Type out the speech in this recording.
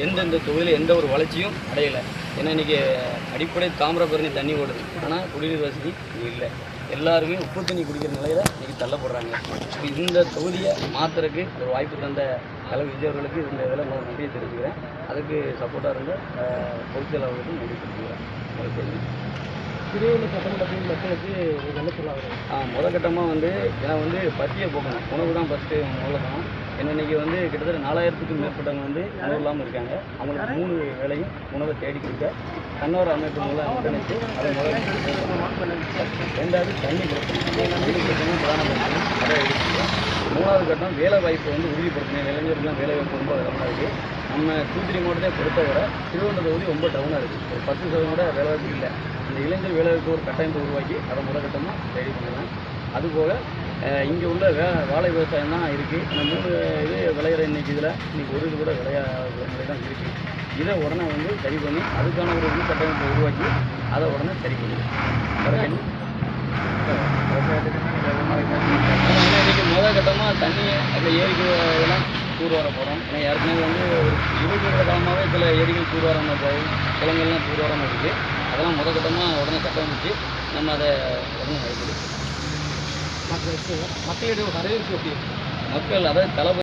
எந்தெந்த தொகுதியில் எந்த ஒரு வளர்ச்சியும் அடையலை. ஏன்னா இன்றைக்கி அடிப்படை தாமிரபரணி தண்ணி ஓடுது, ஆனால் குடிநீர் வசதி இல்லை. எல்லாருமே உப்பு தண்ணி குடிக்கிற நிலையில் இன்றைக்கி தள்ளப்படுறாங்க. இந்த தொகுதியை மாற்றுறதுக்கு ஒரு வாய்ப்பு தந்த தலைவர் விஜய் அவர்களுக்கு இந்த இதில் நான் நன்றியை தெரிவிக்கிறேன். அதுக்கு சப்போர்ட்டாக இருந்த பொதுச்செயலாளர்களுக்கும் அவர்களுக்கும் நன்றி தெரிவிக்கிறேன். திருவள்ளூர் சட்டமன்றத்தில் மக்களுக்கு என்ன சொல்லுவாங்க? முதற்கட்டமாக ஏன்னா பசியை போக்கணும். உணவு தான் ஃபஸ்ட்டு மூலதனம். ஏன்னா இன்றைக்கி கிட்டத்தட்ட 4000க்கும் மேற்பட்டவங்க உணவு இல்லாமல் இருக்காங்க. அவங்களுக்கு 3 வேளையும் உணவை தேடி கொடுக்க தன்னார்வ அமைப்பு மூலம் நினைச்சு அதை ரெண்டாவது தண்ணி பிரச்சனை பிரதான பிரச்சனை அதை இருக்குது. 3வது கட்டம் வேலை வாய்ப்பை உறுதிப்படுத்தணும். இளைஞர்கள்லாம் வேலை வாய்ப்பு ரொம்ப இடமா இருக்குது. நம்ம தூத்துக்குடி மாவட்டத்தை பொறுத்தவரை திருவண்ணாமலை தொகுதி ரொம்ப டவுனாக இருக்குது. ஒரு 10% வேலை வாய்ப்பு இல்லை. இந்த இளைஞர் வேலைவாய்ப்பு ஒரு கட்டமைப்பை உருவாக்கி அதை முதற்கட்டமாக ரெடி பண்ணலாம். அதுபோக இங்கே உள்ள வாழை விவசாயம் தான் இருக்குது. இந்த 3 இது விளையிற இன்றைக்கி ஒரு இது கூட விளையாட முறை தான் இருக்குது. இதை உடனே சரி பண்ணி அதுக்கான ஒரு கட்டமைப்பை உருவாக்கி அதை உடனே சரி பண்ணுது. இன்றைக்கி முதற்கட்டமாக தண்ணியை அந்த ஏரிக்கு இதெல்லாம் தூர்வார போகிறோம். ஏன்னா ஏற்கனவே ஒரு 20 வருட காலமாகவே சில ஏரிகள் தூர்வாராமல் இருக்காது, குளங்கள்லாம் தூர்வாராமல் இருக்குது. அதெல்லாம் முதற்கட்டமாக உடனே கட்டமைச்சு நம்ம அதை உடனே வைக்கணும். மக்களிடையே வரவேற்பு எப்படி? மக்கள் அதாவது தளபதி